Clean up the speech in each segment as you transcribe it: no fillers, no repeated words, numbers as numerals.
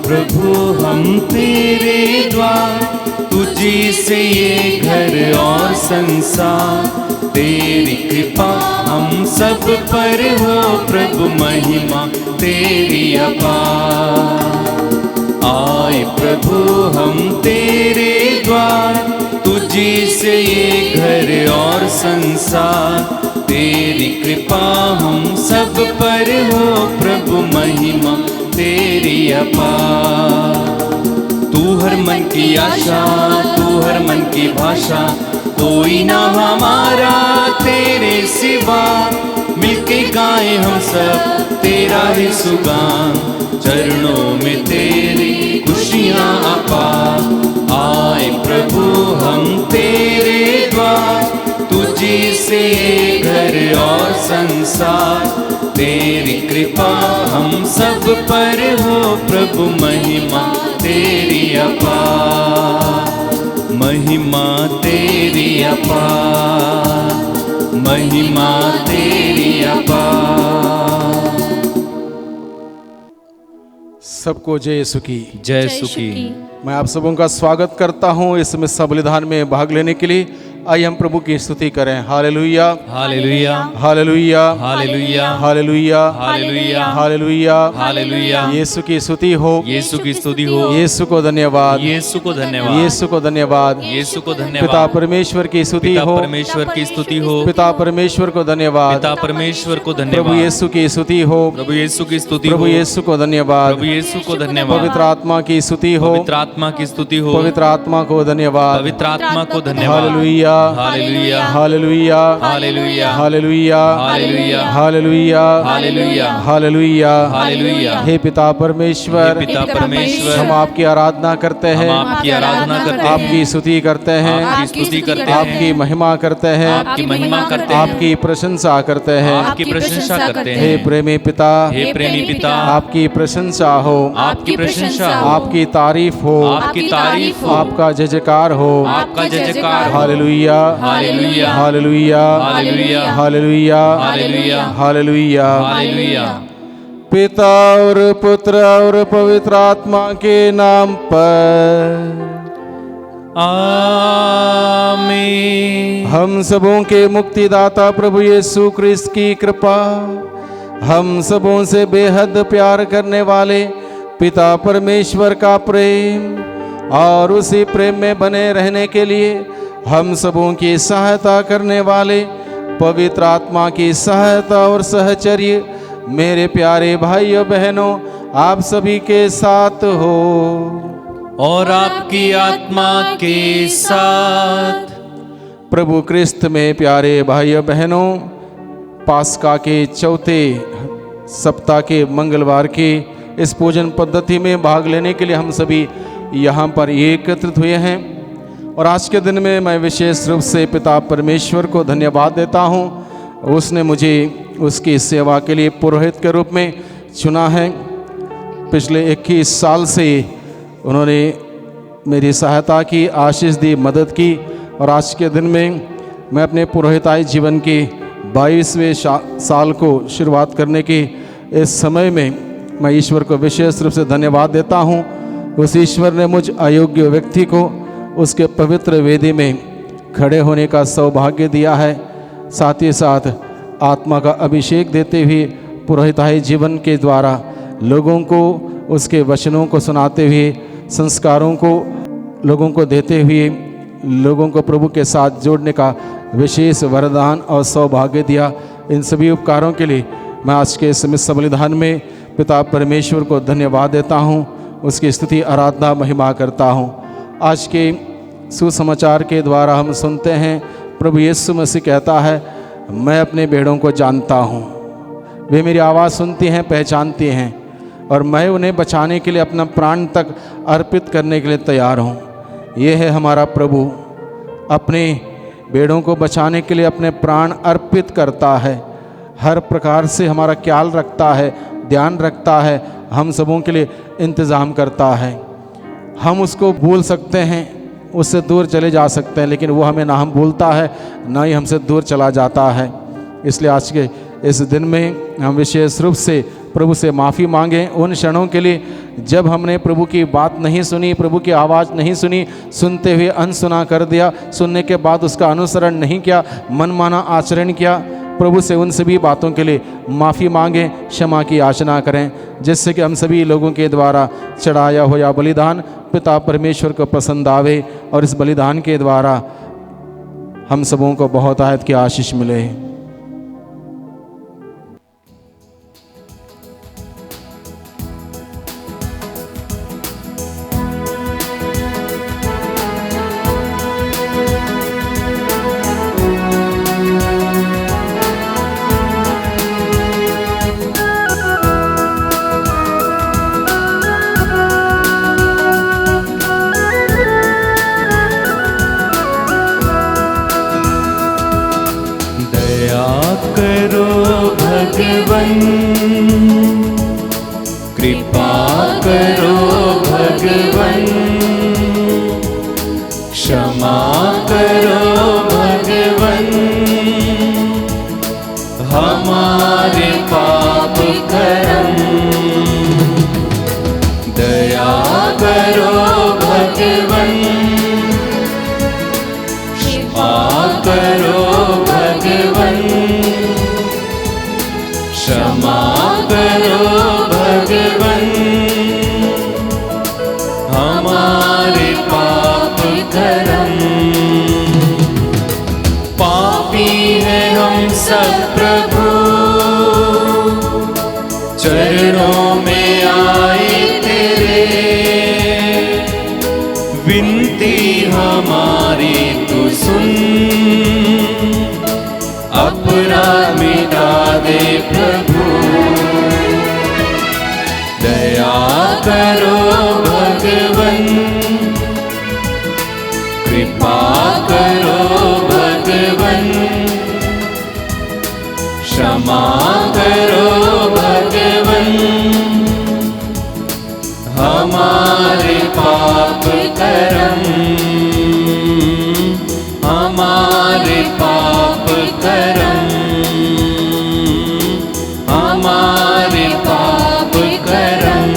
प्रभु हम तेरे द्वार, तुझी से ये घर और संसार। तेरी कृपा हम सब पर हो प्रभु, महिमा तेरी अपार। आए प्रभु हम तेरे द्वार, तुझी से ये घर और संसार। तेरी कृपा हम सब पर हो प्रभु, महिमा तेरी अपार। तू हर मन की आशा, तू हर मन की भाषा, कोई ना हमारा तेरे सिवा। मिलके गाएं हम सब तेरा ही सुगान, चरणों में तेरी खुशियाँ अपार। आए प्रभु हम तेरे द्वार, तुझी से घर और संसार। तेरी कृपा हम सब पर हो प्रभु, महिमा तेरी अपार। महिमा तेरी अपार, महिमा तेरी अपार। सबको जय यीशु की। जय यीशु की। मैं आप सबों का स्वागत करता हूं इसमें सब बलिदान में भाग लेने के लिए। आइए हम प्रभु की स्तुति करें। Hallelujah, hallelujah, hallelujah, hallelujah, hallelujah, hallelujah, hallelujah, hallelujah. यीशु की स्तुति हो, यीशु की स्तुति हो। यीशु को धन्यवाद, यीशु को धन्यवाद, यीशु को धन्यवाद, यीशु को धन्यवाद। पिता परमेश्वर की स्तुति पिता हो, परमेश्वर की स्तुति हो। पिता परमेश्वर को धन्यवाद, पिता परमेश्वर को प्रभु धन्यवाद। यीशु की स्तुति हो, प्रभु यीशु की स्तुति हो। प्रभु यीशु को धन्यवाद, प्रभु यीशु को धन्यवाद। पवित्र आत्मा की स्तुति हो, पवित्र आत्मा की स्तुति हो। पवित्र आत्मा को धन्यवाद, पवित्र आत्मा को धन्यवाद। Hallelujah, hallelujah, hallelujah, hallelujah, hallelujah, hallelujah, hallelujah, hallelujah, hallelujah, hallelujah. हे पिता परमेश्वर, हे पिता परमेश्वर, हम आपकी आराधना करते हैं, हम आपकी आराधना करते हैं, आपकी स्तुति करते हैं, आपकी स्तुति करते हैं, आपकी महिमा करते हैं, आपकी महिमा करते हैं, आपकी प्रशंसा करते हैं। आपकी प्रशंसा करते हे हैं। प्रेमी पिता, हे प्रेमी पिता, आपकी प्रशंसा हो, आपकी प्रशंसा हो, आपकी तारीफ हो, आपकी तारीफ हो, आपका जय जयकार हो। आपका जय जयकार हो। Hallelujah, hallelujah, hallelujah, hallelujah, hallelujah, hallelujah, hallelujah. Hallelujah. पिता और पुत्र और पवित्र आत्मा के नाम पर आमीन। हम सबों के मुक्तिदाता प्रभु यीशु क्रिस्त की कृपा, हम सबों से बेहद प्यार करने वाले पिता परमेश्वर का प्रेम और उसी प्रेम में बने रहने के लिए हम सबों की सहायता करने वाले पवित्र आत्मा की सहायता और सहचर्य मेरे प्यारे भाइयों बहनों आप सभी के साथ हो और आपकी आत्मा के साथ। प्रभु क्रिस्त में प्यारे भाइयों बहनों, पास्का के चौथे सप्ताह के मंगलवार की इस पूजन पद्धति में भाग लेने के लिए हम सभी यहाँ पर एकत्रित हुए हैं। और आज के दिन में मैं विशेष रूप से पिता परमेश्वर को धन्यवाद देता हूँ। उसने मुझे उसकी सेवा के लिए पुरोहित के रूप में चुना है। पिछले 21 साल से उन्होंने मेरी सहायता की, आशीष दी, मदद की। और आज के दिन में मैं अपने पुरोहिताई जीवन के 22वें साल को शुरुआत करने के इस समय में मैं ईश्वर को विशेष रूप से धन्यवाद देता हूँ। उस ईश्वर ने मुझ अयोग्य व्यक्ति को उसके पवित्र वेदी में खड़े होने का सौभाग्य दिया है, साथ ही साथ आत्मा का अभिषेक देते हुए पुरोहिताई जीवन के द्वारा लोगों को उसके वचनों को सुनाते हुए, संस्कारों को लोगों को देते हुए लोगों को प्रभु के साथ जोड़ने का विशेष वरदान और सौभाग्य दिया। इन सभी उपकारों के लिए मैं आज के इस बलिदान में पिता परमेश्वर को धन्यवाद देता हूँ, उसकी स्तुति, आराधना, महिमा करता हूँ। आज के सुसमाचार के द्वारा हम सुनते हैं प्रभु यीशु मसीह कहता है, मैं अपने भेड़ों को जानता हूँ, वे मेरी आवाज़ सुनती हैं, पहचानती हैं और मैं उन्हें बचाने के लिए अपना प्राण तक अर्पित करने के लिए तैयार हूँ। ये है हमारा प्रभु, अपने भेड़ों को बचाने के लिए अपने प्राण अर्पित करता है, हर प्रकार से हमारा ख्याल रखता है, ध्यान रखता है, हम सबों के लिए इंतज़ाम करता है। हम उसको भूल सकते हैं, उससे दूर चले जा सकते हैं, लेकिन वो हमें ना हम भूलता है ना ही हमसे दूर चला जाता है। इसलिए आज के इस दिन में हम विशेष रूप से प्रभु से माफ़ी मांगें उन क्षणों के लिए जब हमने प्रभु की बात नहीं सुनी, प्रभु की आवाज़ नहीं सुनी, सुनते हुए अनसुना कर दिया, सुनने के बाद उसका अनुसरण नहीं किया, मनमाना आचरण किया, प्रभु से उन सभी बातों के लिए माफ़ी मांगें, क्षमा की याचना करें, जिससे कि हम सभी लोगों के द्वारा चढ़ाया हुआ बलिदान पिता परमेश्वर को पसंद आवे और इस बलिदान के द्वारा हम सबों को बहुत आयत की आशीष मिले। कृपा करो भगवन, क्षमा करो भगवन, हमारे पाप कर्म। दया करो भगवन, क्षमा करो भगवन, क्षमा करो भगवन, हमारे पाप कर्म। पापी हैं हम सब प्रभु, चरणों में आए तेरे, विनती हमारी तू सुन, अपराध मिटा दे प्रभु। दया करो भगवन, कृपा करो भगवन, क्षमा करो भगवन, हमारे पाप कर्म, हमारे पाप कर्म, हमारे पाप कर्म।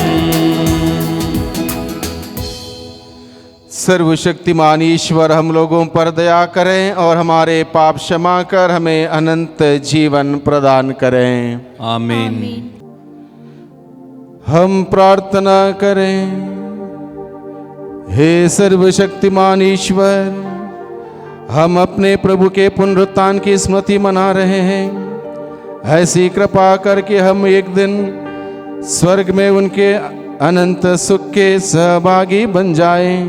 सर्वशक्तिमान ईश्वर हम लोगों पर दया करें और हमारे पाप क्षमा कर हमें अनंत जीवन प्रदान करें। आमीन। हम प्रार्थना करें। हे सर्वशक्तिमान ईश्वर, हम अपने प्रभु के पुनरुत्थान की स्मृति मना रहे हैं। ऐसी कृपा करके हम एक दिन स्वर्ग में उनके अनंत सुख के सहभागी बन जाएं।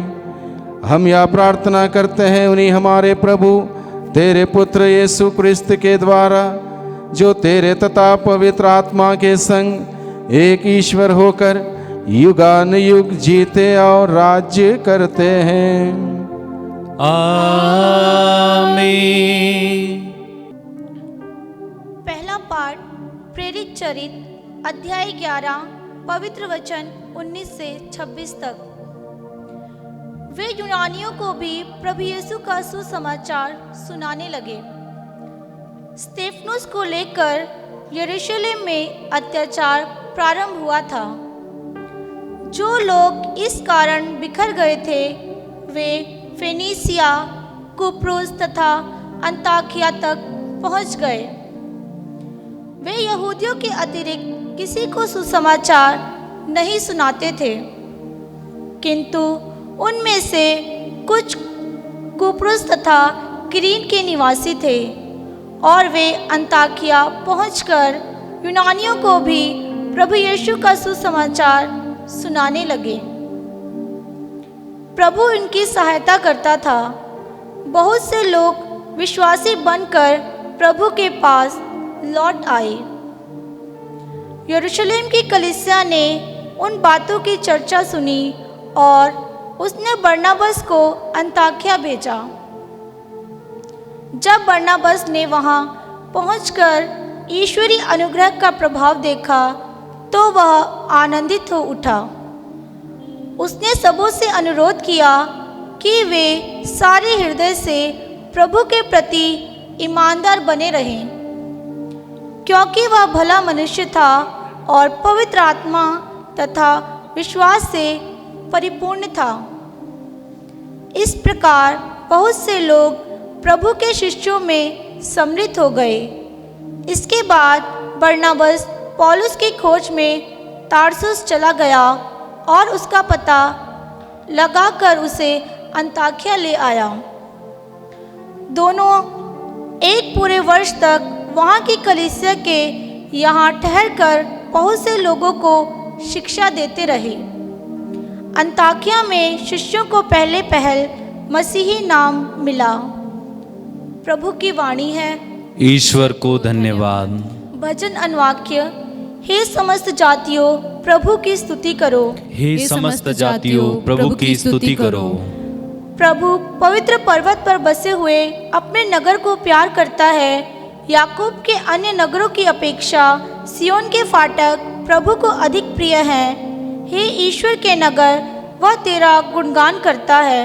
हम यह प्रार्थना करते हैं उन्हीं हमारे प्रभु तेरे पुत्र यीशु क्रिस्त के द्वारा, जो तेरे तथा पवित्र आत्मा के संग एक ईश्वर होकर युगान युग जीते और राज्य करते हैं। आमीन। पहला पाठ प्रेरित चरित अध्याय 11 पवित्र वचन 19 से 26 तक। वे यूनानियों को भी प्रभु यीशु का सुसमाचार सुनाने लगे। स्तेफनुस को लेकर यरूशलेम में अत्याचार प्रारंभ हुआ था। जो लोग इस कारण बिखर गए थे वे फेनीसिया, कुप्रोस तथा अंताकिया तक पहुंच गए। वे यहूदियों के अतिरिक्त किसी को सुसमाचार नहीं सुनाते थे, किंतु उनमें से कुछ कुप्रोस तथा किरीन के निवासी थे और वे अंताकिया पहुंचकर यूनानियों को भी प्रभु यीशु का सुसमाचार सुनाने लगे। प्रभु उनकी सहायता करता था। बहुत से लोग विश्वासी बनकर प्रभु के पास लौट आए। यरूशलेम की कलीसिया ने उन बातों की चर्चा सुनी और उसने बरनबास को अंताकिया भेजा। जब बरनबास ने वहां पहुंचकर ईश्वरीय अनुग्रह का प्रभाव देखा तो वह आनंदित हो उठा। उसने सबों से अनुरोध किया कि वे सारे हृदय से प्रभु के प्रति ईमानदार बने रहें, क्योंकि वह भला मनुष्य था और पवित्र आत्मा तथा विश्वास से परिपूर्ण था। इस प्रकार बहुत से लोग प्रभु के शिष्यों में सम्मिलित हो गए। इसके बाद बरनबास पौलुस की खोज में तारसुस चला गया और उसका पता लगाकर उसे अंताकिया ले आया। दोनों एक पूरे वर्ष तक वहाँ की कलीसिया के यहाँ ठहरकर बहुत से लोगों को शिक्षा देते रहे। अंताकिया में शिष्यों को पहले पहल मसीही नाम मिला। प्रभु की वाणी है। ईश्वर को धन्यवाद। भजन अनुवाक्य। हे समस्त जातियों प्रभु की स्तुति करो। हे समस्त जातियों प्रभु की स्तुति करो। प्रभु पवित्र पर्वत पर बसे हुए अपने नगर को प्यार करता है। याकूब के अन्य नगरों की अपेक्षा सियोन के फाटक प्रभु को अधिक प्रिय हैं। हे ईश्वर के नगर, वह तेरा गुणगान करता है।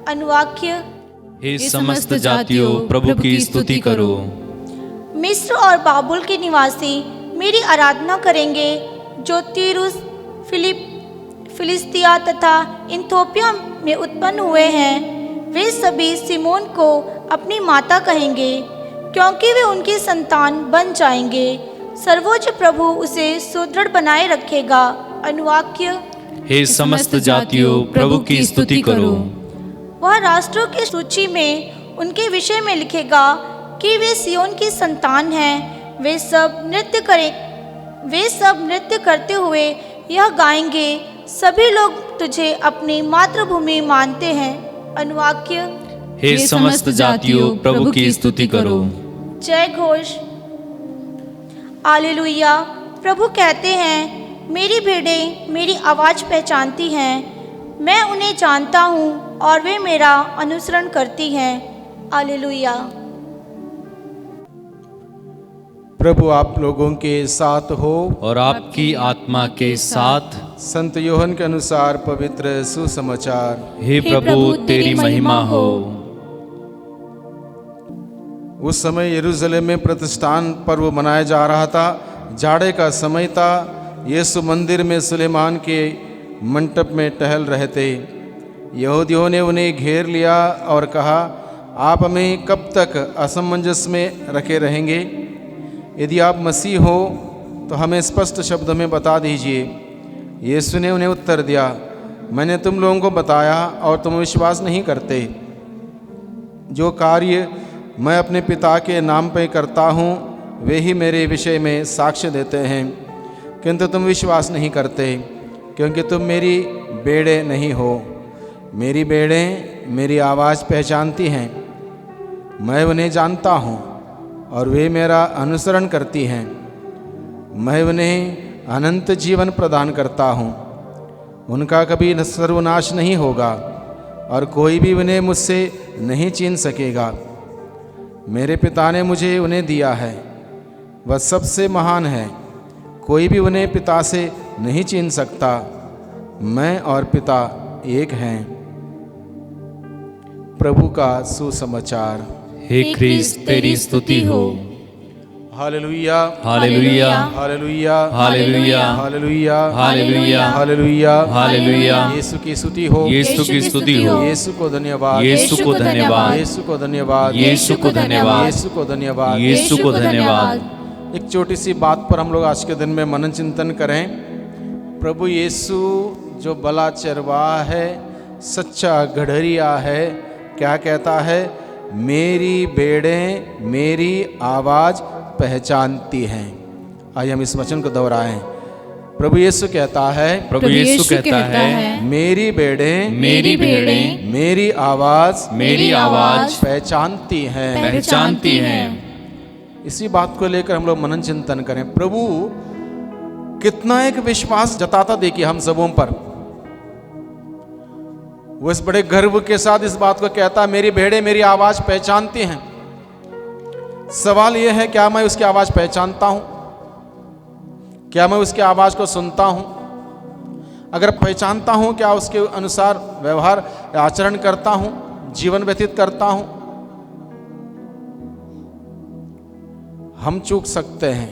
अनुवाक्य। हे समस्त जातियों प्रभु की स्तुति करो। मिस्र और बाबुल के निवासी मेरी आराधना करेंगे, जो तीरुस, फिलिस्तिया तथा इथोपिया में उत्पन्न हुए हैं। वे सभी सिमोन को अपनी माता कहेंगे, क्योंकि वे उनकी संतान बन जाएंगे। सर्वोच्च प्रभु उसे सुदृढ़ बनाए रखेगा। अनुवाक्य। हे समस्त जातियों प्रभु की स्तुति करो। वह राष्ट्रों की सूची में उनके विषय में लिखेगा कि वे सियोन की संतान हैं। वे सब नृत्य करते हुए यह गाएंगे, सभी लोग तुझे अपनी मातृभूमि मानते हैं। अनुवाक्य। हे समस्त जातियों प्रभु की स्तुति करो। जय घोष। हालेलुया। प्रभु कहते हैं, मेरी भेड़ें मेरी आवाज़ पहचानती हैं, मैं उन्हें जानता हूँ और वे मेरा अनुसरण करती हैं। हालेलुया। प्रभु आप लोगों के साथ हो और आपकी आत्मा के साथ। संत योहन के अनुसार पवित्र सुसमाचार। हे प्रभु तेरी महिमा हो। उस समय यरूशलेम में प्रतिष्ठान पर्व मनाया जा रहा था। जाड़े का समय था। यीशु मंदिर में सुलेमान के मंडप में टहल रहे थे। यहूदियों ने उन्हें घेर लिया और कहा, आप हमें कब तक असमंजस में रखे रहेंगे? यदि आप मसीह हो तो हमें स्पष्ट शब्दों में बता दीजिए। यीशु ने उन्हें उत्तर दिया, मैंने तुम लोगों को बताया और तुम विश्वास नहीं करते। जो कार्य मैं अपने पिता के नाम पे करता हूँ वे ही मेरे विषय में साक्ष्य देते हैं, किंतु तुम विश्वास नहीं करते, क्योंकि तुम मेरी बेड़े नहीं हो। मेरी बेड़ें मेरी आवाज़ पहचानती हैं, मैं उन्हें जानता हूँ और वे मेरा अनुसरण करती हैं। मैं उन्हें अनंत जीवन प्रदान करता हूँ, उनका कभी सर्वनाश नहीं होगा और कोई भी उन्हें मुझसे नहीं छीन सकेगा। मेरे पिता ने मुझे उन्हें दिया है, वह सबसे महान है, कोई भी उन्हें पिता से नहीं छीन सकता। मैं और पिता एक हैं। प्रभु का सुसमाचार। हे ख्रीस्त तेरी स्तुति हो। Hallelujah, hallelujah, hallelujah, hallelujah, hallelujah, hallelujah, hallelujah, hallelujah. यीशु की स्तुति हो। यीशु की स्तुति हो। यीशु को धन्यवाद। यीशु को धन्यवाद। यीशु को धन्यवाद। यीशु को धन्यवाद। यीशु को धन्यवाद। यीशु को धन्यवाद। एक छोटी सी बात पर हम लोग आज के दिन में मनन चिंतन करें। प्रभु यीशु जो भला चरवाहा है, सच्चा गड़हरिया है, क्या कहता है? मेरी भेड़ें मेरी आवाज़ पहचानती हैं। आइए हम इस वचन को दोहराएं। प्रभु यीशु कहता है, प्रभु यीशु कहता है, मेरी भेड़ें मेरी आवाज़ पहचानती हैं। इसी बात को लेकर हम लोग मनन चिंतन करें। प्रभु कितना एक विश्वास जताता देखिए हम सबों पर। वो इस बड़े गर्व के साथ इस बात को कहता, मेरी भेड़ें मेरी आवाज पहचानती हैं। सवाल यह है, क्या मैं उसकी आवाज पहचानता हूं? क्या मैं उसकी आवाज को सुनता हूं? अगर पहचानता हूं, क्या उसके अनुसार व्यवहार आचरण करता हूं, जीवन व्यतीत करता हूं? हम चूक सकते हैं,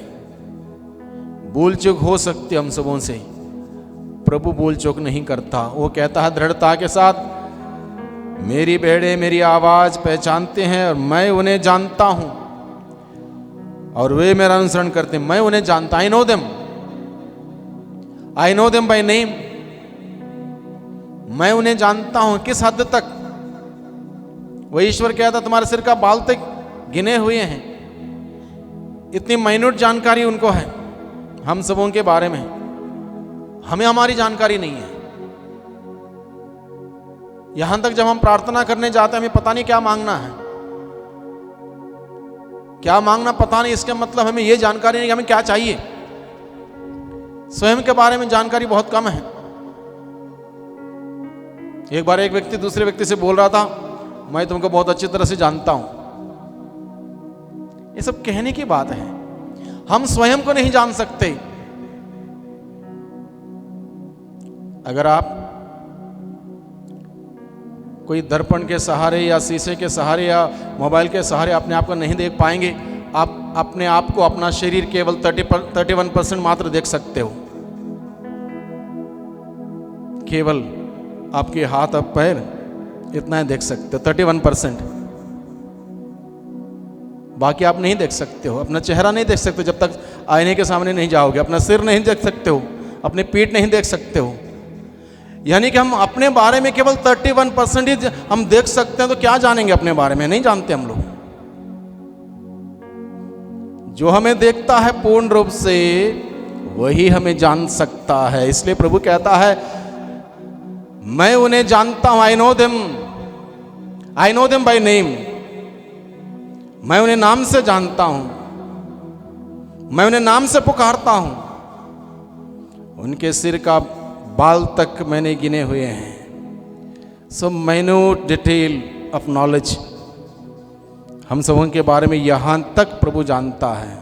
भूल चूक हो सकती है हम सबों से, प्रभु बोल चूक नहीं करता। वो कहता है दृढ़ता के साथ, मेरी भेड़ें मेरी आवाज पहचानते हैं और मैं उन्हें जानता हूं और वे मेरा अनुसरण करते हैं। मैं उन्हें जानता, I know them by name. मैं उन्हें जानता हूं। किस हद तक? वो ईश्वर कहता तुम्हारे सिर का बाल तक गिने हुए हैं। इतनी माइन्यूट जानकारी उनको है हम सबों के बारे में। हमें हमारी जानकारी नहीं है। यहां तक जब हम प्रार्थना करने जाते हैं हमें पता नहीं क्या मांगना है, क्या मांगना पता नहीं। इसका मतलब हमें यह जानकारी नहीं कि हमें क्या चाहिए। स्वयं के बारे में जानकारी बहुत कम है। एक बार एक व्यक्ति दूसरे व्यक्ति से बोल रहा था, मैं तुमको बहुत अच्छी तरह से जानता हूं। ये सब कहने की बात है, हम स्वयं को नहीं जान सकते। अगर आप कोई दर्पण के सहारे या शीशे के सहारे या मोबाइल के सहारे अपने आप को नहीं देख पाएंगे, आप अपने आप को, अपना शरीर केवल 31% मात्र देख सकते हो। केवल आपके हाथ और पैर इतना ही देख सकते हो, 31%। बाकी आप नहीं देख सकते हो। अपना चेहरा नहीं देख सकते जब तक आईने के सामने नहीं जाओगे। अपना सिर नहीं देख सकते हो, अपनी पीठ नहीं देख सकते हो। यानी कि हम अपने बारे में केवल 31% ही हम देख सकते हैं। तो क्या जानेंगे अपने बारे में? नहीं जानते हम लोग। जो हमें देखता है पूर्ण रूप से वही हमें जान सकता है। इसलिए प्रभु कहता है, मैं उन्हें जानता हूं। I know them by name. मैं उन्हें नाम से जानता हूं, मैं उन्हें नाम से पुकारता हूं। उनके सिर का बाल तक मैंने गिने हुए हैं। सो माइन्यूट डिटेल ऑफ नॉलेज हम सबों के बारे में यहां तक प्रभु जानता है।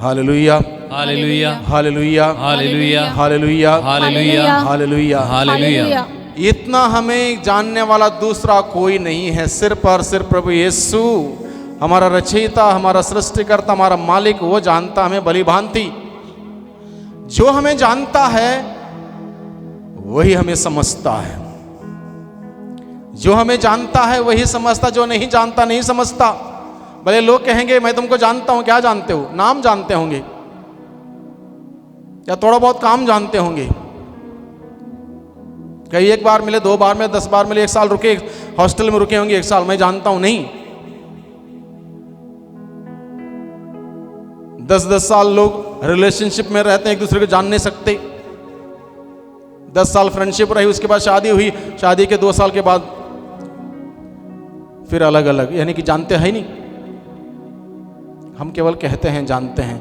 Hallelujah, hallelujah, hallelujah, hallelujah, hallelujah, hallelujah, hallelujah, hallelujah. इतना हमें जानने वाला दूसरा कोई नहीं है। सिर्फ और सिर्फ प्रभु यीशु, हमारा रचयिता, हमारा सृष्टिकर्ता, हमारा मालिक, वो जानता हमें भली भांति। जो हमें जानता है वही हमें समझता है। जो हमें जानता है वही समझता, जो नहीं जानता नहीं समझता। भले लोग कहेंगे मैं तुमको जानता हूं, क्या जानते हो? नाम जानते होंगे या थोड़ा बहुत काम जानते होंगे। कई एक बार मिले, 2 बार मिले, 10 बार मिले, 1 साल रुके, हॉस्टल में रुके होंगे 1 साल, मैं जानता हूं नहीं। 10-10 साल लोग रिलेशनशिप में रहते हैं, एक दूसरे को जान नहीं सकते। 10 साल फ्रेंडशिप रही, उसके बाद शादी हुई, शादी के 2 साल के बाद फिर अलग अलग, यानी कि जानते हैं ही नहीं। हम केवल कहते हैं जानते हैं।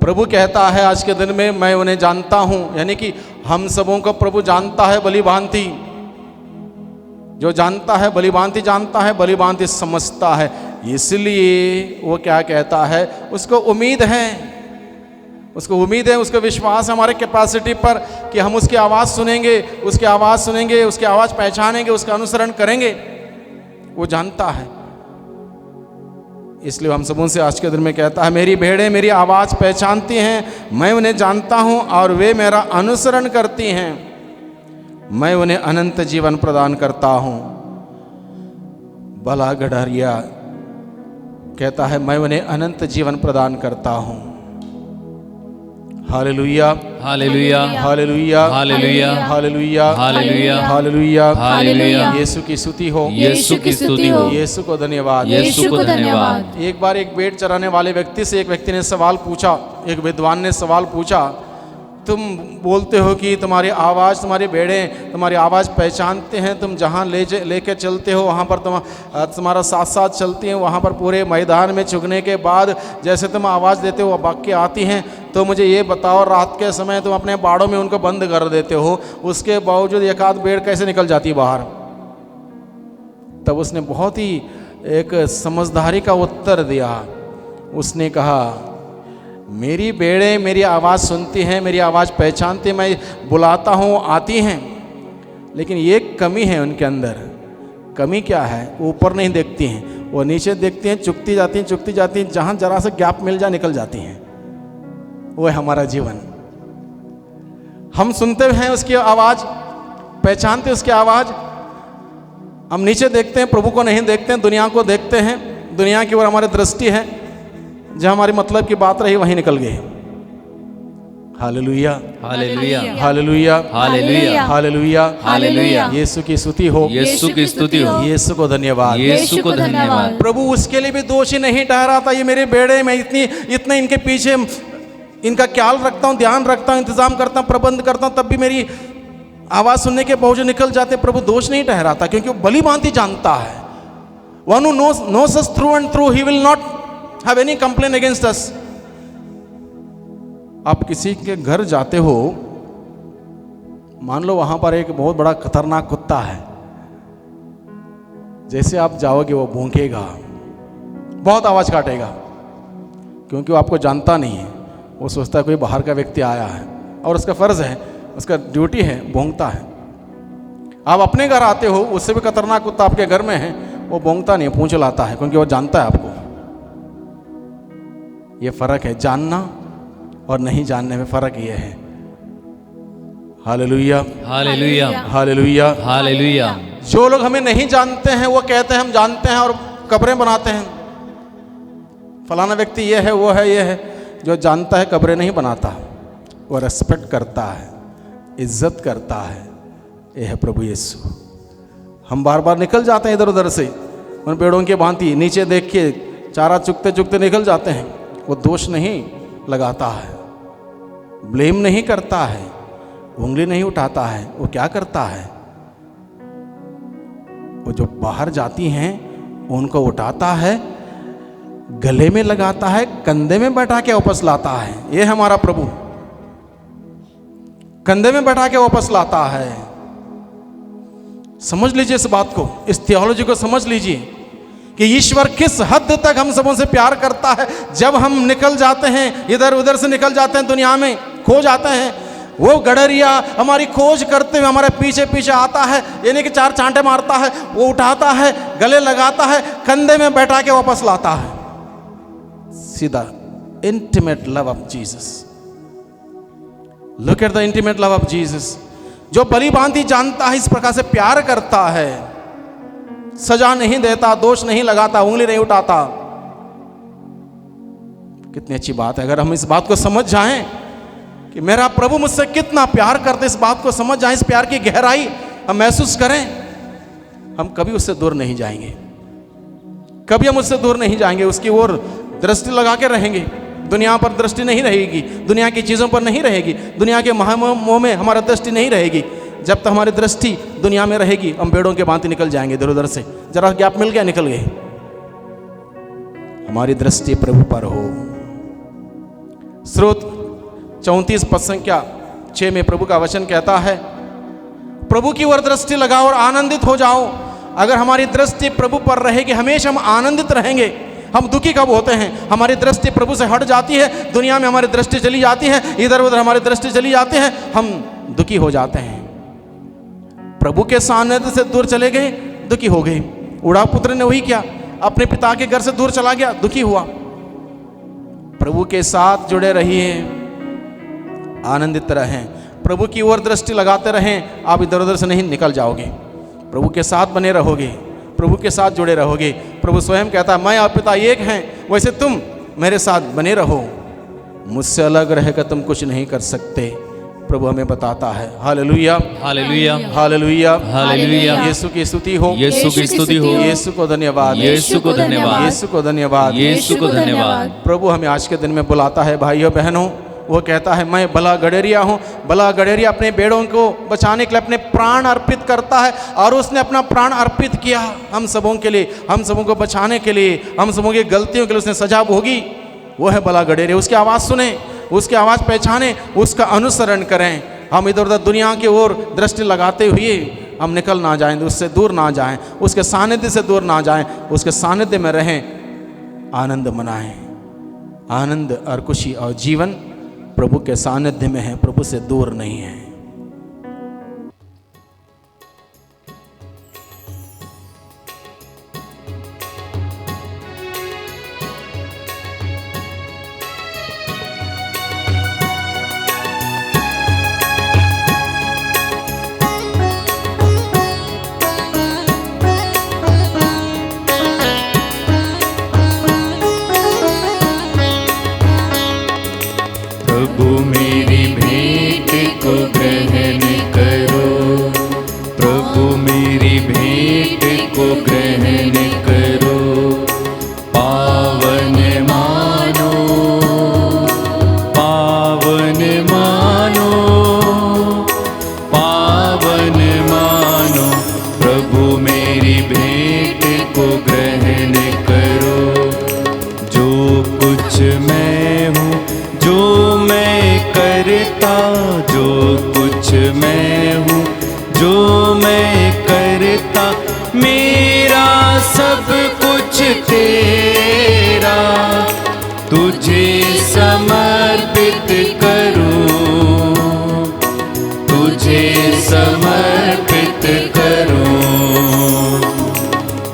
प्रभु कहता है आज के दिन में, मैं उन्हें जानता हूं। यानी कि हम सबों को प्रभु जानता है भली भांति। जो जानता है भली भांति जानता है, भली भांति समझता है। इसलिए वो क्या कहता है, उसको उम्मीद है, उसको उम्मीद है, उसको विश्वास है हमारे कैपेसिटी पर कि हम उसकी आवाज़ सुनेंगे, उसकी आवाज़ सुनेंगे, उसकी आवाज़ पहचानेंगे, उसका अनुसरण करेंगे। वो जानता है। इसलिए हम सबों से आज के दिन में कहता है, मेरी भेड़ें मेरी आवाज़ पहचानती हैं, मैं उन्हें जानता हूं और वे मेरा अनुसरण करती हैं। मैं उन्हें अनंत जीवन प्रदान करता हूं। भला गडरिया कहता है, मैं उन्हें अनंत जीवन प्रदान करता हूं। Hallelujah, hallelujah, hallelujah, hallelujah, hallelujah, hallelujah, hallelujah, hallelujah. यीशु की स्तुति हो, यीशु की स्तुति हो, यीशु को धन्यवाद, यीशु को धन्यवाद। एक बार एक भेड़ चराने वाले व्यक्ति से एक व्यक्ति ने सवाल पूछा, एक विद्वान ने सवाल पूछा, तुम बोलते हो कि तुम्हारी आवाज़, तुम्हारी भेड़ें तुम्हारी आवाज़ पहचानते हैं, तुम जहाँ लेके चलते हो वहाँ पर तुम्हारा साथ साथ चलती हैं, वहाँ पर पूरे मैदान में चुगने के बाद जैसे तुम आवाज़ देते हो बाकी आती हैं। तो मुझे ये बताओ, रात के समय तुम अपने बाड़ों में उनको बंद कर देते हो, उसके बावजूद एक आध भेड़ कैसे निकल जाती बाहर? तब उसने बहुत ही एक समझदारी का उत्तर दिया। उसने कहा, मेरी भेड़ें मेरी आवाज़ सुनती हैं, मेरी आवाज़ पहचानती हैं, मैं बुलाता हूँ आती हैं, लेकिन ये कमी है उनके अंदर। कमी क्या है? ऊपर नहीं देखती हैं, वो नीचे देखती हैं, चुकती जाती हैं, चुकती जाती हैं, जहाँ जरा सा गैप मिल जाए निकल जाती हैं। वो है हमारा जीवन। हम सुनते हैं उसकी आवाज़, पहचानते उसकी आवाज़। हम नीचे देखते हैं, प्रभु को नहीं देखते हैं, दुनिया को देखते हैं। दुनिया की ओर हमारी दृष्टि है, जहाँ हमारी मतलब की बात रही वहीं निकल गए। Hallelujah, hallelujah, hallelujah, hallelujah, hallelujah, hallelujah. यीशु की स्तुति हो, यीशु की स्तुति हो, यीशु को धन्यवाद। यीशु को धन्यवाद। प्रभु उसके लिए भी दोषी नहीं ठहराता। ये मेरे बेड़े में इतने इनके पीछे इनका ख्याल रखता हूँ, ध्यान रखता हूँ, इंतजाम करता हूँ, प्रबंध करता हूँ, तब भी मेरी आवाज़ सुनने के बावजूद निकल जाते। प्रभु दोष नहीं ठहराता, क्योंकि वो भली भांति जानता है। One who knows us through and through, he will not have any complaint against us. आप किसी के घर जाते हो, मान लो वहां पर एक बहुत बड़ा खतरनाक कुत्ता है। जैसे आप जाओगे वो भौंकेगा, बहुत आवाज काटेगा, क्योंकि वो आपको जानता नहीं है। वो सोचता है कोई बाहर का व्यक्ति आया है और उसका फर्ज है, उसका ड्यूटी है, भौंकता है। आप अपने घर आते हो, उससे भी खतरनाक कुत्ता आपके घर में है, वो भौंकता नहीं, पूंछ लाता है, क्योंकि वो जानता है आपको। ये फर्क है, जानना और नहीं जानने में फर्क ये है। Hallelujah, hallelujah, hallelujah, hallelujah. जो लोग हमें नहीं जानते हैं वो कहते हैं हम जानते हैं और कब्रें बनाते हैं। फलाना व्यक्ति ये है, वो है, ये है। जो जानता है कब्रें नहीं बनाता, वो रेस्पेक्ट करता है, इज्जत करता है। ये है प्रभु यीशु। हम बार बार निकल जाते हैं इधर उधर से, उन पेड़ों की भांति नीचे देख के चारा चुगते चुगते निकल जाते हैं। वो दोष नहीं लगाता है, ब्लेम नहीं करता है, उंगली नहीं उठाता है। वो क्या करता है? वो जो बाहर जाती हैं उनको उठाता है, गले में लगाता है, कंधे में बैठा के वापस लाता है। ये हमारा प्रभु कंधे में बैठा के वापस लाता है। समझ लीजिए इस बात को, इस थियोलॉजी को समझ लीजिए कि ईश्वर किस हद तक हम सबों से प्यार करता है। जब हम निकल जाते हैं, इधर उधर से निकल जाते हैं, दुनिया में खो जाते हैं, वो गडरिया हमारी खोज करते हुए हमारे पीछे पीछे आता है, यानी कि चार चांटे मारता है, वो उठाता है, गले लगाता है, कंधे में बैठा के वापस लाता है। सीधा intimate love of Jesus. Look at the intimate love of Jesus. जो भली भांति जानता है, इस प्रकार से प्यार करता है, सजा नहीं देता, दोष नहीं लगाता, उंगली नहीं उठाता। कितनी अच्छी बात है। अगर हम इस बात को समझ जाएं कि मेरा प्रभु मुझसे कितना प्यार करते, इस बात को समझ जाएं, इस प्यार की गहराई हम महसूस करें, हम कभी उससे दूर नहीं जाएंगे। कभी हम उससे दूर नहीं जाएंगे। उसकी ओर दृष्टि लगा के रहेंगे। दुनिया पर दृष्टि नहीं रहेगी, दुनिया की चीज़ों पर नहीं रहेगी, दुनिया के मोह में हमारा दृष्टि नहीं रहेगी। जब तक हमारी दृष्टि दुनिया में रहेगी, हम पेड़ों के भांति निकल जाएंगे इधर उधर से। जरा गैप मिल गया, निकल गए। हमारी दृष्टि प्रभु पर हो। स्रोत 34 पद संख्या 6 में प्रभु का वचन कहता है, प्रभु की ओर दृष्टि लगाओ और आनंदित हो जाओ। अगर हमारी दृष्टि प्रभु पर रहेगी, हमेशा हम आनंदित रहेंगे। हम दुखी कब होते हैं? हमारी दृष्टि प्रभु से हट जाती है, दुनिया में हमारी दृष्टि चली जाती है, इधर उधर हमारी दृष्टि चली जाती है, हम दुखी हो जाते हैं। प्रभु के सानिध्य से दूर चले गए, दुखी हो गए। उड़ा पुत्र ने वही किया, अपने पिता के घर से दूर चला गया, दुखी हुआ। प्रभु के साथ जुड़े रहिए, आनंदित रहें, प्रभु की ओर दृष्टि लगाते रहें। आप इधर उधर से नहीं निकल जाओगे, प्रभु के साथ बने रहोगे, प्रभु के साथ जुड़े रहोगे। प्रभु स्वयं कहता है, मैं और पिता एक हैं, वैसे तुम मेरे साथ बने रहो, मुझसे अलग रहकर तुम कुछ नहीं कर सकते। प्रभु हमें बताता है। Hallelujah, hallelujah, hallelujah, hallelujah. यीशु की स्तुति हो, यीशु की स्तुति हो, यीशु को धन्यवाद, यीशु को धन्यवाद, यीशु को धन्यवाद, यीशु को धन्यवाद। प्रभु हमें आज के दिन में बुलाता है भाइयों बहनों। वो कहता है, मैं भला गडेरिया हूँ। भला गडेरिया अपने भेड़ों को बचाने के लिए अपने प्राण अर्पित करता है, और उसने अपना प्राण अर्पित किया हम सबों के लिए, हम सबों को बचाने के लिए, हम सबों की गलतियों के लिए उसने सजा भोगी। वो है भला गडेरिया। उसकी आवाज़ सुने, उसकी आवाज़ पहचाने, उसका अनुसरण करें। हम इधर उधर दुनिया की ओर दृष्टि लगाते हुए हम निकल ना जाएं, उससे दूर ना जाएं, उसके सानिध्य से दूर ना जाएं, उसके सानिध्य में रहें, आनंद मनाएं। आनंद और खुशी और जीवन प्रभु के सानिध्य में है, प्रभु से दूर नहीं है। मैं हूँ, जो मैं करता मेरा सब कुछ तेरा, तुझे समर्पित करूं, तुझे समर्पित करूं।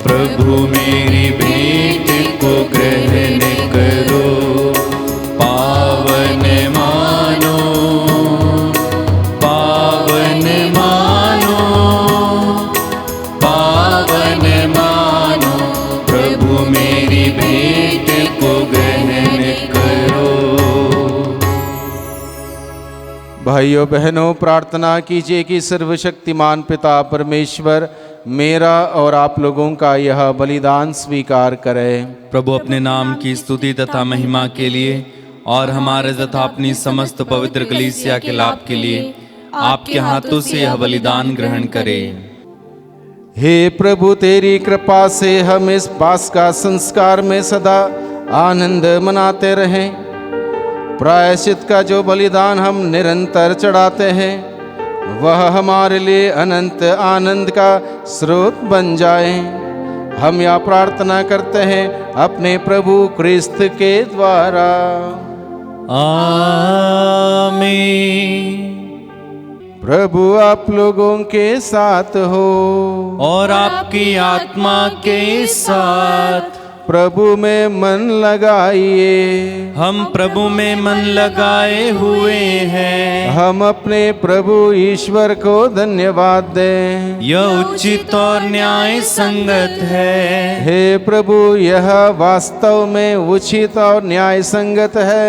प्रभु मेरी भेंट को ग्रहण करो, पावन मानो, पावन मानो, पावन मानो। प्रभु मेरी भेंट को ग्रहण करो। भाइयों बहनों, प्रार्थना कीजिए कि सर्वशक्तिमान पिता परमेश्वर मेरा और आप लोगों का यह बलिदान स्वीकार करे। प्रभु अपने नाम की स्तुति तथा महिमा के लिए और हमारे तथा अपनी समस्त पवित्र कलीसिया के लाभ के लिए आपके हाथों से यह बलिदान ग्रहण करे। हे प्रभु, तेरी कृपा से हम इस पास्का संस्कार में सदा आनंद मनाते रहें। प्रायश्चित का जो बलिदान हम निरंतर चढ़ाते हैं वह हमारे लिए अनंत आनंद का स्रोत बन जाए। हम यह प्रार्थना करते हैं अपने प्रभु क्रिस्त के द्वारा। आमीन। प्रभु आप लोगों के साथ हो और आपकी आत्मा के साथ। प्रभु में मन लगाइए। हम प्रभु में मन लगाए हुए हैं। हम अपने प्रभु ईश्वर को धन्यवाद दें। यह उचित और न्याय संगत है। हे प्रभु, यह वास्तव में उचित और न्याय संगत है।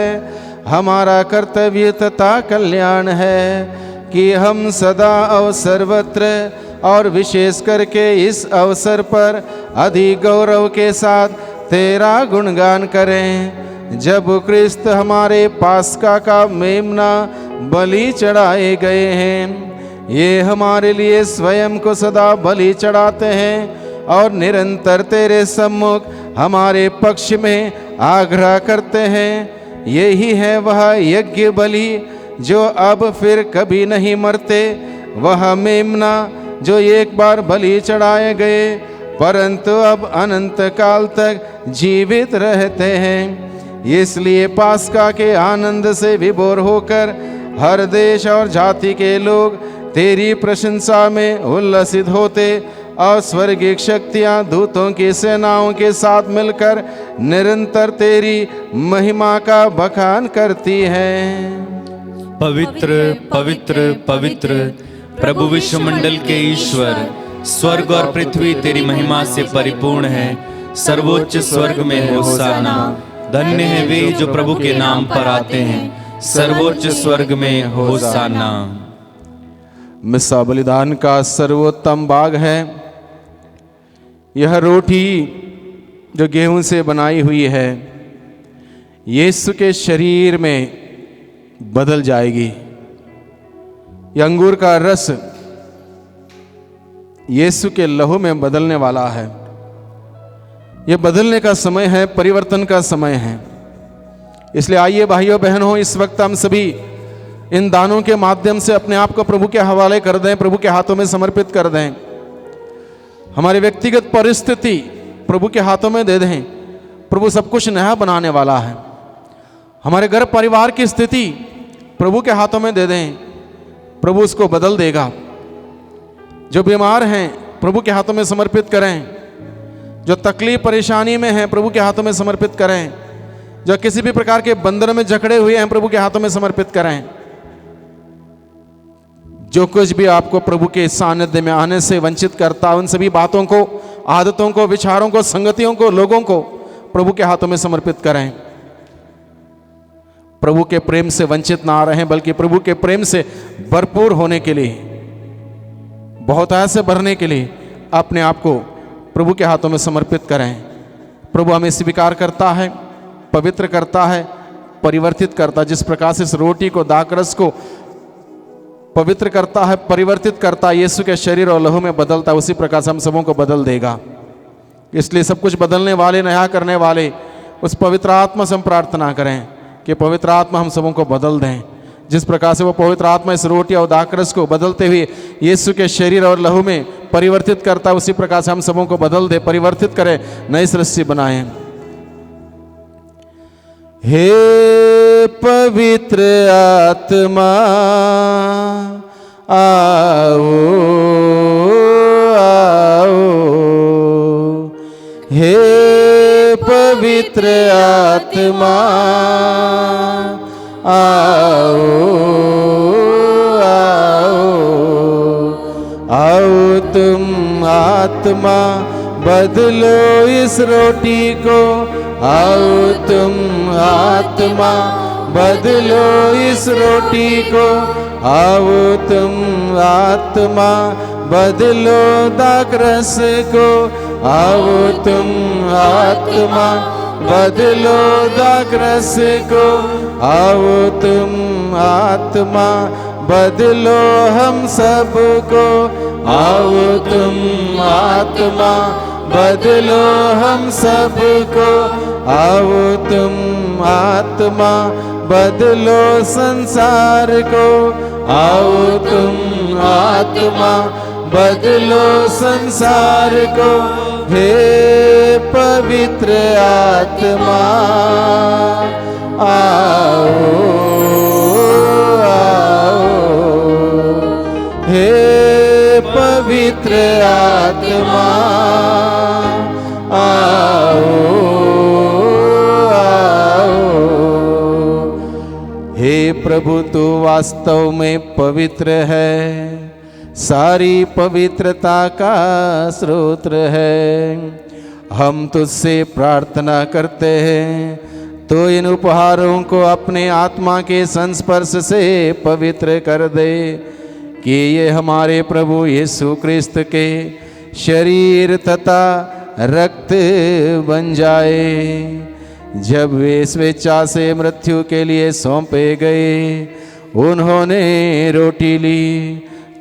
हमारा कर्तव्य तथा कल्याण है कि हम सदा और सर्वत्र और विशेष करके इस अवसर पर अधिक गौरव के साथ तेरा गुणगान करें। जब क्रिस्त हमारे पास्का का मेमना बलि चढ़ाए गए हैं, ये हमारे लिए स्वयं को सदा बलि चढ़ाते हैं और निरंतर तेरे सम्मुख हमारे पक्ष में आग्रह करते हैं। यही है वह यज्ञ बलि जो अब फिर कभी नहीं मरते, वह मेमना जो एक बार बलि चढ़ाए गए परंतु अब अनंत काल तक जीवित रहते हैं। इसलिए पास्का के आनंद से विभोर होकर हर देश और जाति के लोग तेरी प्रशंसा में उल्लसित होते और स्वर्गीय शक्तियां दूतों की सेनाओं के साथ मिलकर निरंतर तेरी महिमा का बखान करती हैं। पवित्र पवित्र पवित्र प्रभु विश्वमंडल के ईश्वर, स्वर्ग और पृथ्वी तेरी महिमा से परिपूर्ण है। सर्वोच्च स्वर्ग में होशाना। धन्य है वे जो प्रभु के नाम पर आते हैं। सर्वोच्च स्वर्ग में होशाना। मिस्सा बलिदान का सर्वोत्तम भाग है। यह रोटी जो गेहूं से बनाई हुई है यीशु के शरीर में बदल जाएगी। यह अंगूर का रस यीशु के लहू में बदलने वाला है। यह बदलने का समय है, परिवर्तन का समय है। इसलिए आइए भाइयों बहनों, इस वक्त हम सभी इन दानों के माध्यम से अपने आप को प्रभु के हवाले कर दें, प्रभु के हाथों में समर्पित कर दें। हमारी व्यक्तिगत परिस्थिति प्रभु के हाथों में दे दें। प्रभु सब कुछ नया बनाने वाला है। हमारे घर परिवार की स्थिति प्रभु के हाथों में दे दें, प्रभु उसको बदल देगा। जो बीमार हैं प्रभु के हाथों में समर्पित करें। जो तकलीफ परेशानी में हैं प्रभु के हाथों में समर्पित करें। जो किसी भी प्रकार के बंधन में जकड़े हुए हैं प्रभु के हाथों में समर्पित करें। जो कुछ भी आपको प्रभु के सानिध्य में आने से वंचित करता, उन सभी बातों को, आदतों को, विचारों को, संगतियों को, लोगों को प्रभु के हाथों में समर्पित करें। प्रभु के प्रेम से वंचित ना रहें, बल्कि प्रभु के प्रेम से भरपूर होने के लिए, बहुतायत से भरने के लिए अपने आप को प्रभु के हाथों में समर्पित करें। प्रभु हमें स्वीकार करता है, पवित्र करता है, परिवर्तित करता है। जिस प्रकार से इस रोटी को, दाखरस को पवित्र करता है, परिवर्तित करता है, यीशु के शरीर और लहू में बदलता है, उसी प्रकार से हम सबों को बदल देगा। इसलिए सब कुछ बदलने वाले, नया करने वाले उस पवित्र आत्मा से हम प्रार्थना करें कि पवित्र आत्मा हम सबों को बदल दें। जिस प्रकार से वो पवित्र आत्मा इस रोटी और दाखरस को बदलते हुए यीशु के शरीर और लहू में परिवर्तित करता है, उसी प्रकार से हम सबों को बदल दे, परिवर्तित करे, नई सृष्टि बनाए। हे पवित्र आत्मा आओ आओ, हे पवित्र आत्मा आओ आओ, आओ तुम आत्मा बदलो इस रोटी को, आओ तुम आत्मा बदलो इस रोटी को, आओ तुम आत्मा बदलो दाखरस को, आओ तुम आत्मा बदलो दाखरस को, आओ तुम आत्मा बदलो हम सब को, आओ तुम आत्मा बदलो हम सब को, आओ तुम आत्मा बदलो संसार को, आओ तुम आत्मा बदलो संसार को, हे पवित्र आत्मा आओ आओ, हे पवित्र आत्मा आओ आओ, हे प्रभु तू वास्तव में पवित्र है, सारी पवित्रता का स्रोत है। हम तुझसे प्रार्थना करते हैं तो इन उपहारों को अपने आत्मा के संस्पर्श से पवित्र कर दे, कि ये हमारे प्रभु यीशु क्रिस्त के शरीर तथा रक्त बन जाए। जब वे स्वेच्छा से मृत्यु के लिए सौंपे गए, उन्होंने रोटी ली,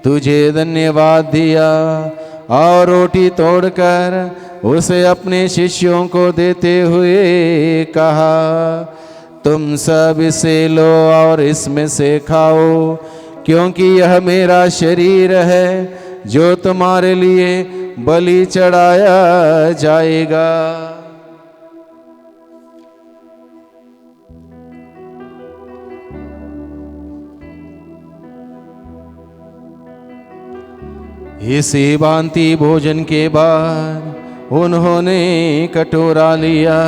तुझे धन्यवाद दिया और रोटी तोड़कर उसे अपने शिष्यों को देते हुए कहा, तुम सब इसे लो और इसमें से खाओ, क्योंकि यह मेरा शरीर है जो तुम्हारे लिए बलि चढ़ाया जाएगा। इसी भांति भोजन के बाद उन्होंने कटोरा लिया,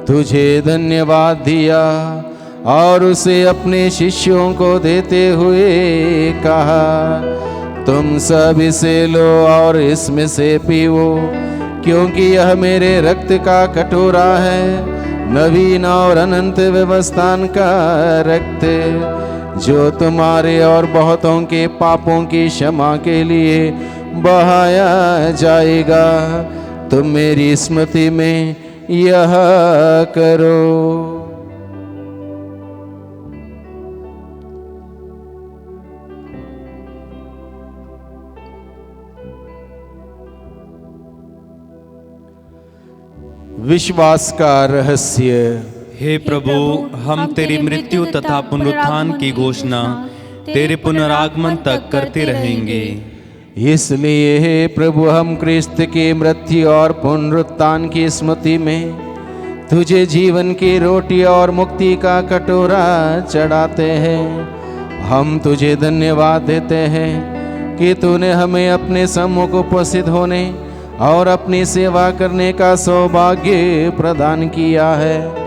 तुझे धन्यवाद दिया और उसे अपने शिष्यों को देते हुए कहा, तुम सब इसे लो और इसमें से पीओ, क्योंकि यह मेरे रक्त का कटोरा है, नवीन और अनंत व्यवस्थान का रक्त, जो तुम्हारे और बहुतों के पापों की क्षमा के लिए बहाया जाएगा। तुम मेरी स्मृति में यह करो। विश्वास का रहस्य। हे प्रभु, हम तेरी मृत्यु तथा पुनरुत्थान की घोषणा तेरे पुनरागमन तक करते रहेंगे। इसलिए हे प्रभु, हम क्रिस्त की मृत्यु और पुनरुत्थान की स्मृति में तुझे जीवन की रोटी और मुक्ति का कटोरा चढ़ाते हैं। हम तुझे धन्यवाद देते हैं कि तूने हमें अपने सम्मुख उपस्थित होने और अपनी सेवा करने का सौभाग्य प्रदान किया है।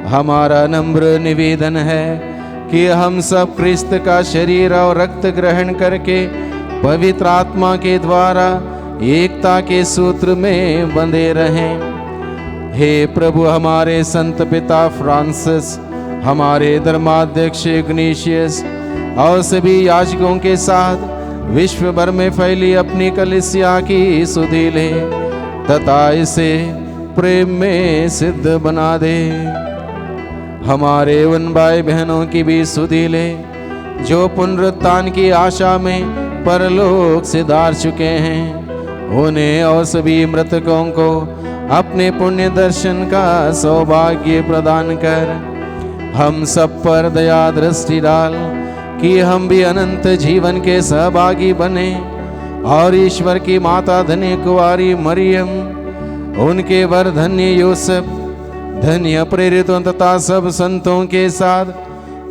हमारा नम्र निवेदन है कि हम सब क्रिस्त का शरीर और रक्त ग्रहण करके पवित्र आत्मा के द्वारा एकता के सूत्र में बंधे रहें। हे प्रभु, हमारे संत पिता फ्रांसिस, हमारे धर्माध्यक्ष इग्नेशियस और सभी याजकों के साथ विश्व भर में फैली अपनी कलीसिया की सुधि ले तथा इसे प्रेम में सिद्ध बना दे। हमारे उन भाई बहनों की भी सुधि ले जो पुनरुत्थान की आशा में परलोक से धार चुके हैं। उन्हें और सभी मृतकों को अपने पुण्य दर्शन का सौभाग्य प्रदान कर हम सब पर दया दृष्टि डाल कि हम भी अनंत जीवन के सहभागी बने और ईश्वर की माता धन्य कुंवारी मरियम, उनके वर धन्य यूसुफ, धन्य प्रेरितों तथा सब संतों के साथ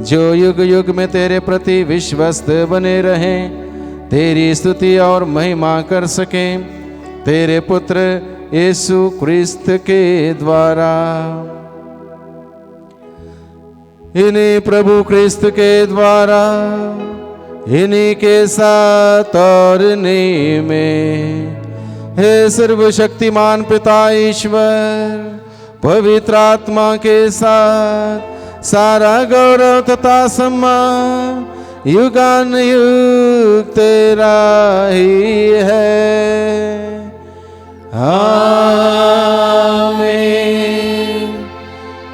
जो युग युग में तेरे प्रति विश्वस्त बने रहें, तेरी स्तुति और महिमा कर सकें, तेरे पुत्र यीशु क्रिस्त के द्वारा। इन्हीं प्रभु क्रिस्त के द्वारा, इन्हीं के साथ और इन्हीं में, हे सर्वशक्तिमान पिता ईश्वर, पवित्र आत्मा के साथ सारा गौरव तथा सम्मान युगान युग तेरा ही है। आमीन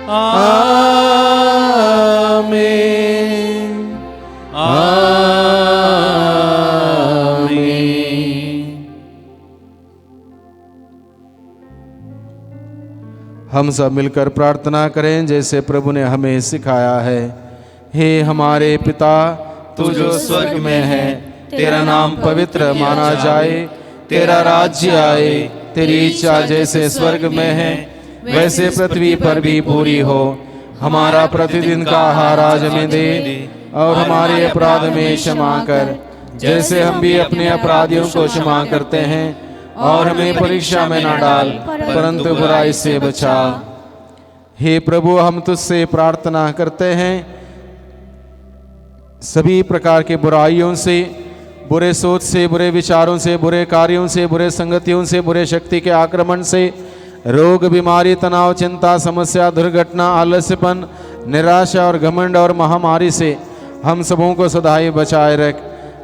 आमीन आमीन। हम सब मिलकर प्रार्थना करें जैसे प्रभु ने हमें सिखाया है। हे हमारे पिता, तू जो स्वर्ग में है, तेरा नाम पवित्र माना जाए, तेरा राज्य आए, तेरी इच्छा जैसे स्वर्ग में है वैसे पृथ्वी पर भी पूरी हो। हमारा प्रतिदिन का आहार आज हमें दे और हमारे अपराध में क्षमा कर, जैसे हम भी अपने अपराधियों को क्षमा करते हैं, और हमें परीक्षा में न डाल परंतु बुराई से बचा। हे प्रभु, हम तुझसे प्रार्थना करते हैं सभी प्रकार के बुराइयों से, बुरे सोच से, बुरे विचारों से, बुरे कार्यों से, बुरे संगतियों से, बुरे शक्ति के आक्रमण से, रोग, बीमारी, तनाव, चिंता, समस्या, दुर्घटना, आलस्यपन, निराशा और घमंड और महामारी से हम सबों को सदाई बचाए रख,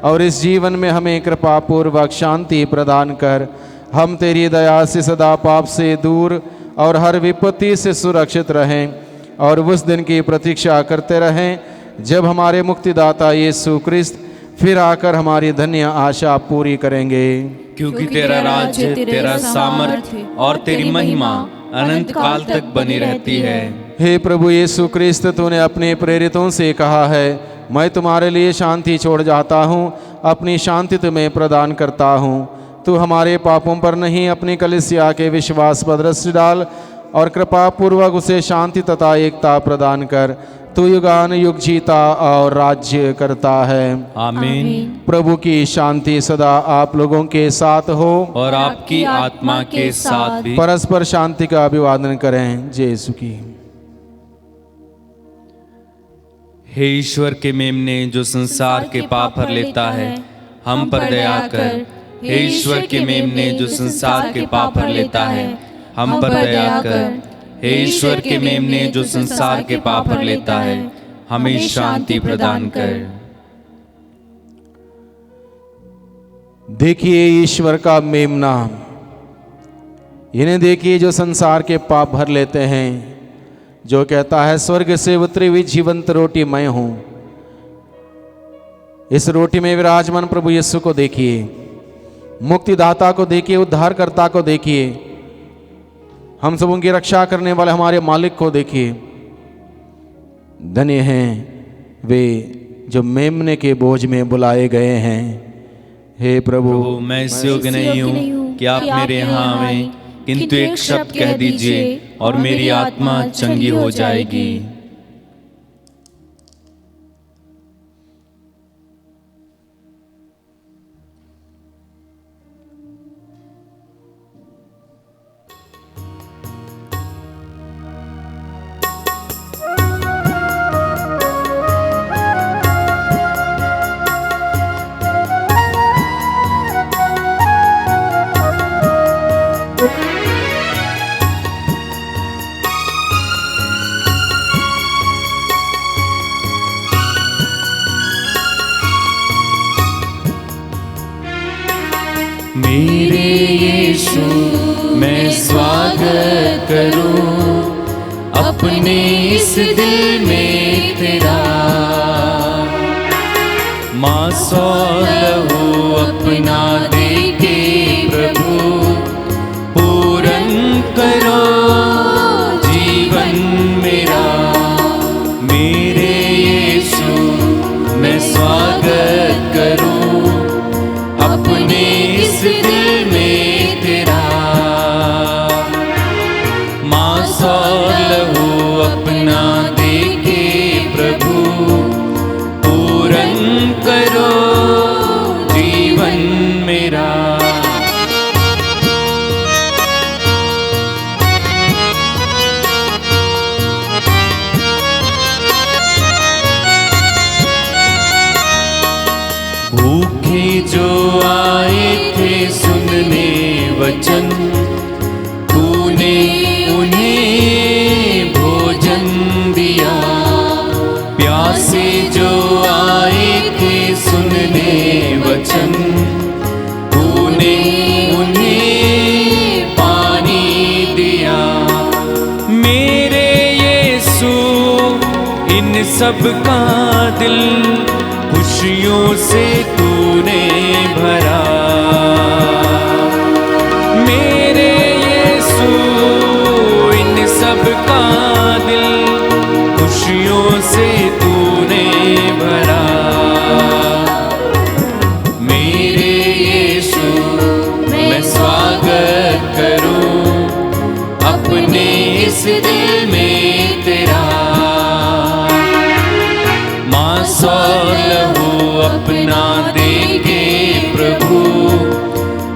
और इस जीवन में हमें कृपा पूर्वक शांति प्रदान कर। हम तेरी दया से सदा पाप से दूर और हर विपत्ति से सुरक्षित रहें, और उस दिन की प्रतीक्षा करते रहें जब हमारे मुक्तिदाता यीशु क्रिस्त फिर आकर हमारी धन्य आशा पूरी करेंगे। क्योंकि तेरा राज्य, तेरा सामर्थ्य और तेरी महिमा अनंत काल तक बनी रहती है। हे प्रभु यीशु क्रिस्त, तूने अपने प्रेरितों से कहा है, मैं तुम्हारे लिए शांति छोड़ जाता हूँ, अपनी शांति तुम्हें प्रदान करता हूँ। तू हमारे पापों पर नहीं, अपनी कलीसिया के विश्वास पर दृष्टि डाल और कृपा पूर्वक उसे शांति तथा एकता प्रदान कर। तू युगान युग जीता और राज्य करता है। आमीन। प्रभु की शांति सदा आप लोगों के साथ हो और आपकी आत्मा के साथ भी। परस्पर शांति का अभिवादन करें। जय यीशु की। हे ईश्वर के मेमने, जो संसार के पाप हर लेता है, हम पर दया कर। हे ईश्वर के मेमने, जो संसार के पाप हर लेता है, हम पर दया कर। हे ईश्वर के मेमने, जो संसार के पाप हर लेता है, हमें शांति प्रदान कर। देखिए ईश्वर का मेमना, इन्हें देखिए जो संसार के पाप भर लेते हैं, जो कहता है स्वर्ग से उतरी हुई जीवंत रोटी मैं हूं। इस रोटी में विराजमान प्रभु यीशु को देखिए, मुक्तिदाता को देखिए, उद्धारकर्ता को देखिए, हम सबों की रक्षा करने वाले हमारे मालिक को देखिए। धन्य हैं वे जो मेमने के बोझ में बुलाए गए हैं। हे प्रभु, मैं इस योग्य नहीं हूँ कि आप मेरे यहाँ आवें, किंतु एक शब्द कह दीजिए और मेरी आत्मा चंगी हो जाएगी। मेरे यीशु, मैं स्वागत करूं अपने इस दिल में तेरा। माँ लहू अपना दे के प्रभु पूरन करो जीवन मेरा। मांस और लहू अपना देके प्रभु पूरन करो जीवन मेरा। भूखे जो आए थे सुनने वचन, तूने उन्हें भोजन दिया। प्यासे जो आए थे सुनने वचन, तूने उन्हें पानी दिया। मेरे यीशु इन सब का दिल खुशियों से तूने भरा। मेरे यीशु इन सब का दिल खुशियों से तूने भरा। मेरे यीशु मैं स्वागत करूं अपने इस दिल में तेरा। मांस और लहू अपना देके प्रभु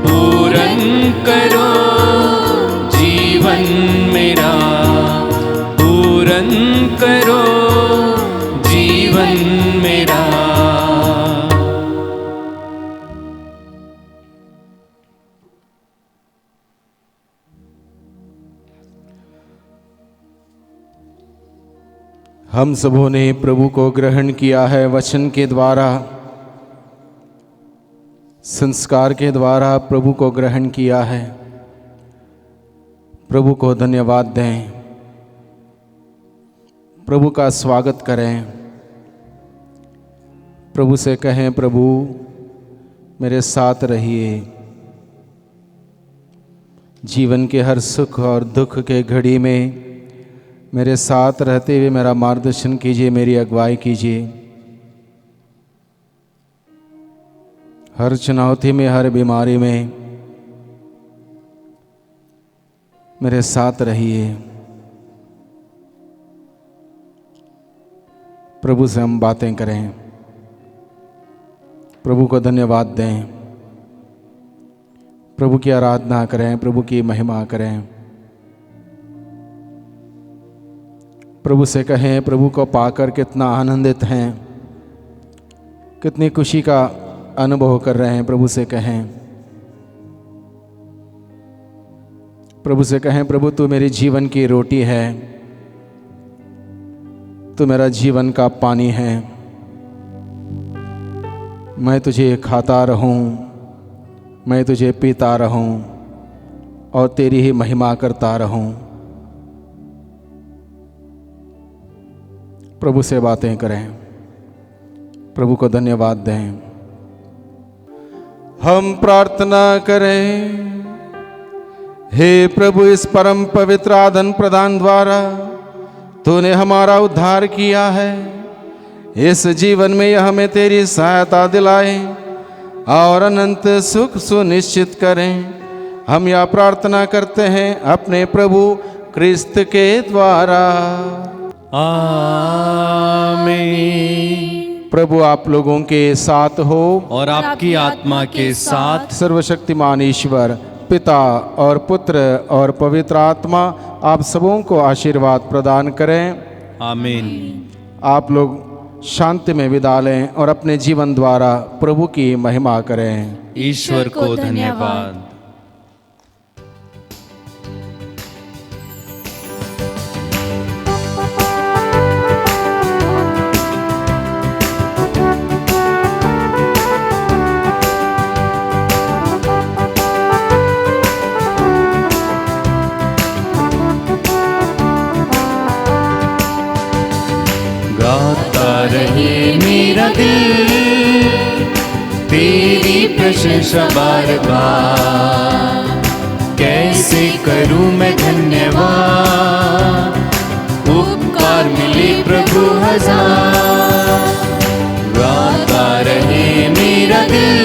पूरन करो जीवन मेरा। पूरन करो जीवन मेरा। हम सबों ने प्रभु को ग्रहण किया है वचन के द्वारा, संस्कार के द्वारा प्रभु को ग्रहण किया है। प्रभु को धन्यवाद दें, प्रभु का स्वागत करें। प्रभु से कहें, प्रभु मेरे साथ रहिए। जीवन के हर सुख और दुख के घड़ी में मेरे साथ रहते हुए मेरा मार्गदर्शन कीजिए, मेरी अगुवाई कीजिए। हर चुनौती में, हर बीमारी में मेरे साथ रहिए। प्रभु से हम बातें करें, प्रभु को धन्यवाद दें, प्रभु की आराधना करें, प्रभु की महिमा करें। प्रभु से कहें, प्रभु को पाकर कितना आनंदित हैं, कितनी खुशी का अनुभव कर रहे हैं। प्रभु से कहें, प्रभु से कहें, प्रभु तू मेरे जीवन की रोटी है, तू मेरा जीवन का पानी है। मैं तुझे खाता रहूं, मैं तुझे पीता रहूं और तेरी ही महिमा करता रहूं। प्रभु से बातें करें, प्रभु को धन्यवाद दें। हम प्रार्थना करें, हे प्रभु इस परम पवित्र आदान प्रदान द्वारा तूने हमारा उद्धार किया है। इस जीवन में यह हमें तेरी सहायता दिलाए और अनंत सुख सुनिश्चित करें। हम यह प्रार्थना करते हैं अपने प्रभु क्रिस्त के द्वारा। आमीन। प्रभु आप लोगों के साथ हो और आपकी आत्मा के साथ। सर्वशक्तिमान ईश्वर पिता और पुत्र और पवित्र आत्मा आप सबों को आशीर्वाद प्रदान करें। आमीन। आप लोग शांति में विदा लें और अपने जीवन द्वारा प्रभु की महिमा करें। ईश्वर को धन्यवाद। गाता रहे मेरा दिल तेरी प्रशंसा बार बार। कैसे करूं मैं धन्यवाद, उपकार मिले प्रभु हजार। गाता रहे मेरा दिल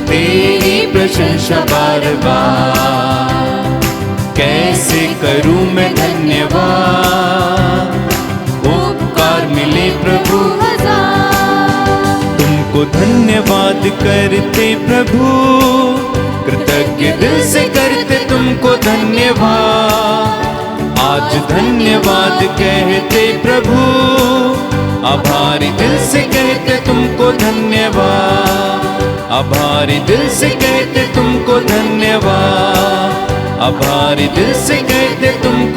तेरी प्रशंसा बार बार। कैसे धन्यवाद करते प्रभु, कृतज्ञ दिल से करते तुमको धन्यवाद। आज धन्यवाद कहते प्रभु, आभारी दिल से कहते तुमको धन्यवाद। आभारी दिल से कहते तुमको धन्यवाद। आभारी दिल से कहते तुमको